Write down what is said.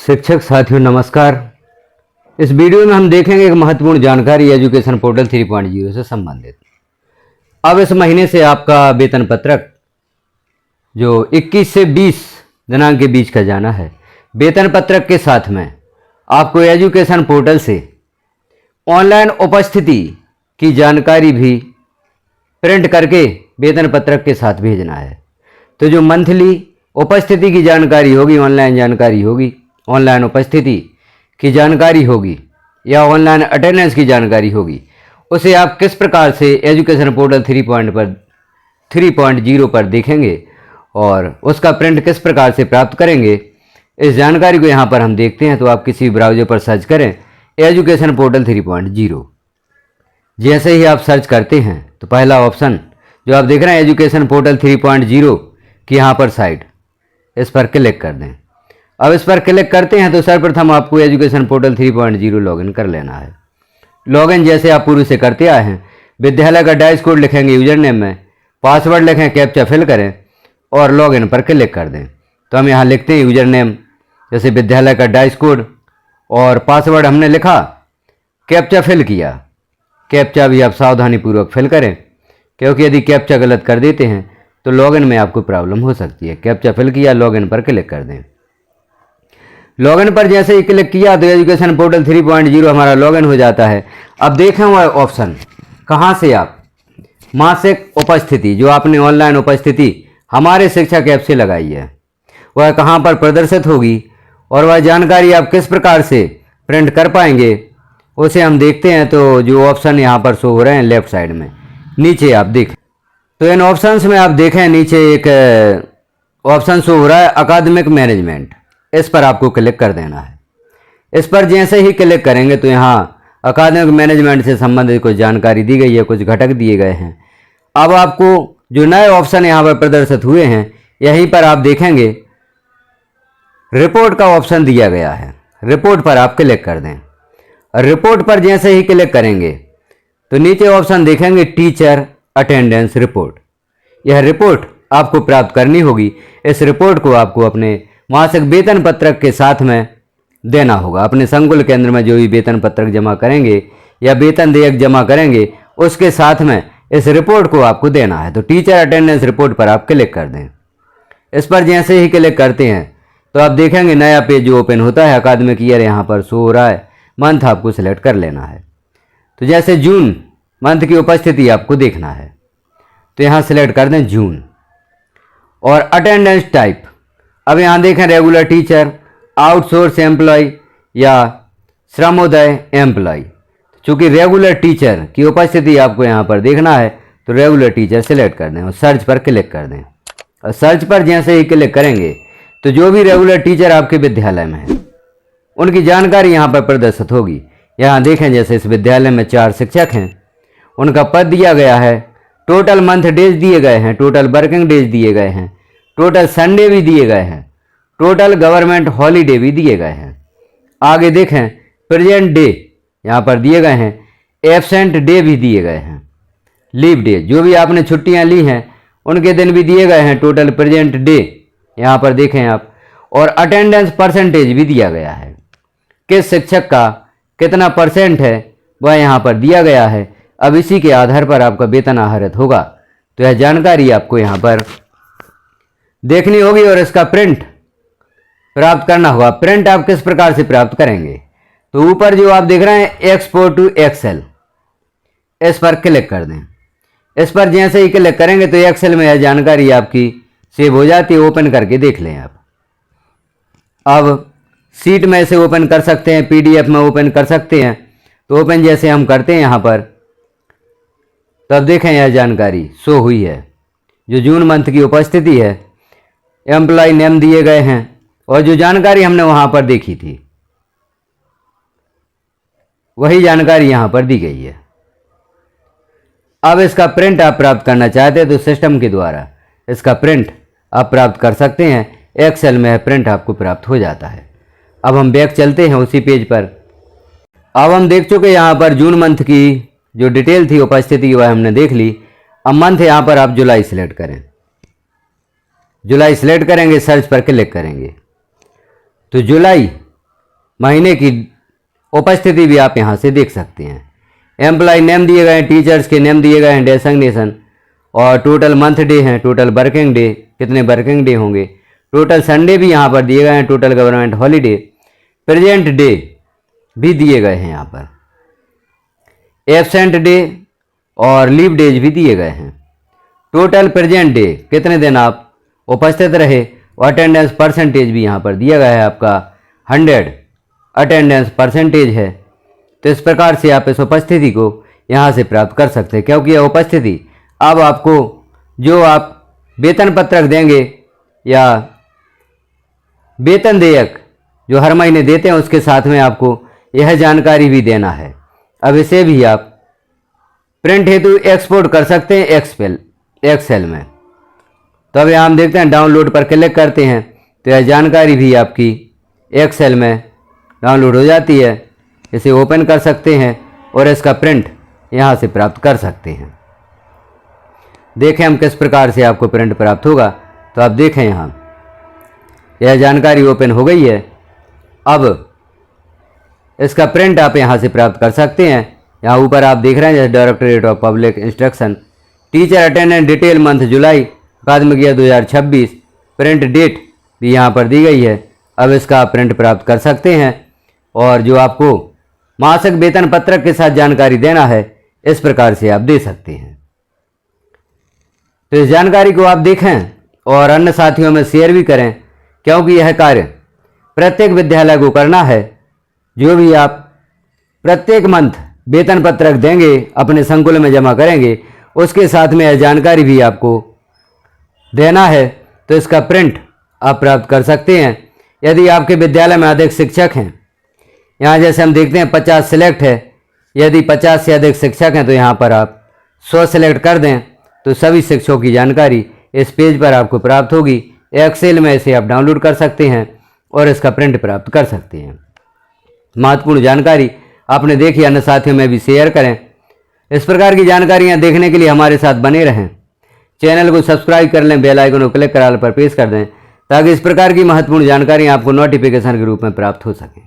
शिक्षक साथियों नमस्कार। इस वीडियो में हम देखेंगे एक महत्वपूर्ण जानकारी एजुकेशन पोर्टल 3.0 से संबंधित। अब इस महीने से आपका वेतन पत्रक जो 21 से 20 दिनांक के बीच का जाना है, वेतन पत्रक के साथ में आपको एजुकेशन पोर्टल से ऑनलाइन उपस्थिति की जानकारी भी प्रिंट करके वेतन पत्रक के साथ भेजना है। तो जो मंथली उपस्थिति की जानकारी होगी, ऑनलाइन जानकारी होगी, ऑनलाइन उपस्थिति की जानकारी होगी या ऑनलाइन अटेंडेंस की जानकारी होगी, उसे आप किस प्रकार से एजुकेशन पोर्टल 3.0 पर देखेंगे और उसका प्रिंट किस प्रकार से प्राप्त करेंगे, इस जानकारी को यहाँ पर हम देखते हैं। तो आप किसी ब्राउज़र पर सर्च करें एजुकेशन पोर्टल 3.0। जैसे ही आप सर्च करते हैं तो पहला ऑप्शन जो आप देख रहे हैं एजुकेशन पोर्टल 3.0 की यहाँ पर साइट, इस पर क्लिक कर दें। अब इस पर क्लिक करते हैं तो सर्वप्रथम आपको एजुकेशन पोर्टल 3.0 लॉगिन कर लेना है। लॉगिन जैसे आप पूर्व से करते आए हैं, विद्यालय का डैश कोड लिखेंगे यूजर नेम में, पासवर्ड लिखें, कैप्चा फिल करें और लॉगिन पर क्लिक कर दें। तो हम यहाँ लिखते हैं यूजर नेम, जैसे विद्यालय का डैश कोड, और पासवर्ड हमने लिखा, कैप्चा फिल किया। कैप्चा भी आप सावधानीपूर्वक फिल करें, क्योंकि यदि कैप्चा गलत कर देते हैं तो लॉगिन में आपको प्रॉब्लम हो सकती है। कैप्चा फिल किया, लॉगिन पर क्लिक कर दें। लॉगिन पर जैसे ही क्लिक किया तो एजुकेशन पोर्टल 3.0 हमारा लॉगिन हो जाता है। अब देखें वह ऑप्शन कहाँ से आप मासिक उपस्थिति, जो आपने ऑनलाइन उपस्थिति हमारे शिक्षक ऐप से लगाई है, वह कहाँ पर प्रदर्शित होगी और वह जानकारी आप किस प्रकार से प्रिंट कर पाएंगे, उसे हम देखते हैं। तो जो ऑप्शन यहाँ पर शो हो रहे हैं लेफ्ट साइड में नीचे आप देखें, तो इन ऑप्शंस में आप देखें नीचे एक ऑप्शन शो हो रहा है अकादमिक मैनेजमेंट, इस पर आपको क्लिक कर देना है। इस पर जैसे ही क्लिक करेंगे तो यहाँ अकादमिक मैनेजमेंट से संबंधित कुछ जानकारी दी गई है, कुछ घटक दिए गए हैं। अब आपको जो नए ऑप्शन यहाँ पर प्रदर्शित हुए हैं, यहीं पर आप देखेंगे रिपोर्ट का ऑप्शन दिया गया है। रिपोर्ट पर आप क्लिक कर दें। रिपोर्ट पर जैसे ही क्लिक करेंगे तो नीचे ऑप्शन देखेंगे टीचर अटेंडेंस रिपोर्ट। यह रिपोर्ट आपको प्राप्त करनी होगी। इस रिपोर्ट को आपको अपने मासिक वेतन पत्रक के साथ में देना होगा। अपने संकुल केंद्र में जो भी वेतन पत्रक जमा करेंगे या वेतन देयक जमा करेंगे, उसके साथ में इस रिपोर्ट को आपको देना है। तो टीचर अटेंडेंस रिपोर्ट पर आप क्लिक कर दें। इस पर जैसे ही क्लिक करते हैं तो आप देखेंगे नया पेज जो ओपन होता है, अकादमिक ईयर यहाँ पर शो हो रहा है, मंथ आपको सिलेक्ट कर लेना है। तो जैसे जून मंथ की उपस्थिति आपको देखना है, तो यहाँ सिलेक्ट कर दें जून। और अटेंडेंस टाइप, अब यहाँ देखें रेगुलर टीचर, आउटसोर्स एम्प्लॉय या श्रमोदय एम्प्लॉय। चूँकि रेगुलर टीचर की उपस्थिति आपको यहाँ पर देखना है तो रेगुलर टीचर सिलेक्ट कर दें और सर्च पर क्लिक कर दें। और सर्च पर जैसे ही क्लिक करेंगे तो जो भी रेगुलर टीचर आपके विद्यालय में है उनकी जानकारी यहाँ पर प्रदर्शित होगी। यहाँ देखें जैसे इस विद्यालय में 4 शिक्षक हैं, उनका पद दिया गया है, टोटल मंथ डेज दिए गए हैं, टोटल वर्किंग डेज दिए गए हैं, टोटल संडे भी दिए गए हैं, टोटल गवर्नमेंट हॉलीडे भी दिए गए हैं। आगे देखें प्रेजेंट डे यहाँ पर दिए गए हैं, एब्सेंट डे भी दिए गए हैं, लीव डे जो भी आपने छुट्टियाँ ली हैं उनके दिन भी दिए गए हैं, टोटल प्रेजेंट डे यहाँ पर देखें आप। और अटेंडेंस परसेंटेज भी दिया गया है, किस शिक्षक का कितना परसेंट है वह यहाँ पर दिया गया है। अब इसी के आधार पर आपका वेतन आहरित होगा। तो यह जानकारी आपको यहाँ पर देखनी होगी और इसका प्रिंट प्राप्त करना होगा। प्रिंट आप किस प्रकार से प्राप्त करेंगे, तो ऊपर जो आप देख रहे हैं एक्सपोर्ट टू एक्सेल, इस पर क्लिक कर दें। इस पर जैसे ही क्लिक करेंगे तो एक्सेल में यह जानकारी आपकी सेव हो जाती है। ओपन करके देख लें आप। अब सीट में से ओपन कर सकते हैं, पीडीएफ में ओपन कर सकते हैं। तो ओपन जैसे हम करते हैं यहाँ पर, तब देखें यह जानकारी शो हुई है। जो जून मंथ की उपस्थिति है, एम्प्लॉय नेम दिए गए हैं और जो जानकारी हमने वहाँ पर देखी थी वही जानकारी यहाँ पर दी गई है। अब इसका प्रिंट आप प्राप्त करना चाहते हैं तो सिस्टम के द्वारा इसका प्रिंट आप प्राप्त कर सकते हैं। एक्सेल में प्रिंट आपको प्राप्त हो जाता है। अब हम बैक चलते हैं उसी पेज पर। अब हम देख चुके यहाँ पर जून मंथ की जो डिटेल थी उपस्थिति वह हमने देख ली। अब मंथ यहाँ पर आप जुलाई सिलेक्ट करें। जुलाई सिलेक्ट करेंगे, सर्च पर क्लिक करेंगे तो जुलाई महीने की उपस्थिति भी आप यहाँ से देख सकते हैं। एम्प्लॉय नेम दिए गए हैं, टीचर्स के नेम दिए गए हैं, डेजिग्नेशन, और टोटल मंथ डे हैं, टोटल वर्किंग डे, कितने वर्किंग डे होंगे, टोटल संडे भी यहाँ पर दिए गए हैं, total government holiday, present day भी दिए गए हैं, यहाँ पर एब्सेंट डे और लीव डेज भी दिए गए हैं। टोटल प्रेजेंट डे कितने दिन आप उपस्थित रहे, और अटेंडेंस परसेंटेज भी यहाँ पर दिया गया है, आपका 100 अटेंडेंस परसेंटेज है। तो इस प्रकार से आप इस उपस्थिति को यहाँ से प्राप्त कर सकते हैं, क्योंकि यह उपस्थिति अब आपको जो आप वेतन पत्रक देंगे या वेतन देयक जो हर महीने देते हैं उसके साथ में आपको यह जानकारी भी देना है। अब इसे भी आप प्रिंट हेतु एक्सपोर्ट कर सकते हैं एक्सेल में। तो अब यहाँ हम देखते हैं डाउनलोड पर क्लिक करते हैं तो यह जानकारी भी आपकी एक्सेल में डाउनलोड हो जाती है। इसे ओपन कर सकते हैं और इसका प्रिंट यहाँ से प्राप्त कर सकते हैं। देखें हम किस प्रकार से आपको प्रिंट प्राप्त होगा। तो आप देखें यहाँ यह जानकारी ओपन हो गई है। अब इसका प्रिंट आप यहाँ से प्राप्त कर सकते हैं। यहाँ ऊपर आप देख रहे हैं जैसे directorate of public instruction, teacher attendance detail month July, academic year 2026, print date भी यहाँ पर दी गई है। अब इसका आप प्रिंट प्राप्त कर सकते हैं और जो आपको मासिक वेतन पत्रक के साथ जानकारी देना है इस प्रकार से आप दे सकते हैं। तो इस जानकारी को आप देखें और अन्य साथियों में शेयर भी करें, क्योंकि यह कार्य प्रत्येक विद्यालय को करना है। जो भी आप प्रत्येक मंथ वेतन पत्रक देंगे, अपने संकुल में जमा करेंगे, उसके साथ में यह जानकारी भी आपको देना है। तो इसका प्रिंट आप प्राप्त कर सकते हैं। यदि आपके विद्यालय में अधिक शिक्षक हैं, यहाँ जैसे हम देखते हैं 50 सिलेक्ट है, यदि 50 से अधिक शिक्षक हैं तो यहाँ पर आप 100 सिलेक्ट कर दें तो सभी शिक्षकों की जानकारी इस पेज पर आपको प्राप्त होगी। एक्सेल में इसे आप डाउनलोड कर सकते हैं और इसका प्रिंट प्राप्त कर सकते हैं। महत्वपूर्ण जानकारी आपने देखी, अन्य साथियों में भी शेयर करें। इस प्रकार की जानकारियाँ देखने के लिए हमारे साथ बने रहें। चैनल को सब्सक्राइब कर लें, बेल आइकन को क्लिक कर ऑल पर प्रेस कर दें, ताकि इस प्रकार की महत्वपूर्ण जानकारियाँ आपको नोटिफिकेशन के रूप में प्राप्त हो सकें।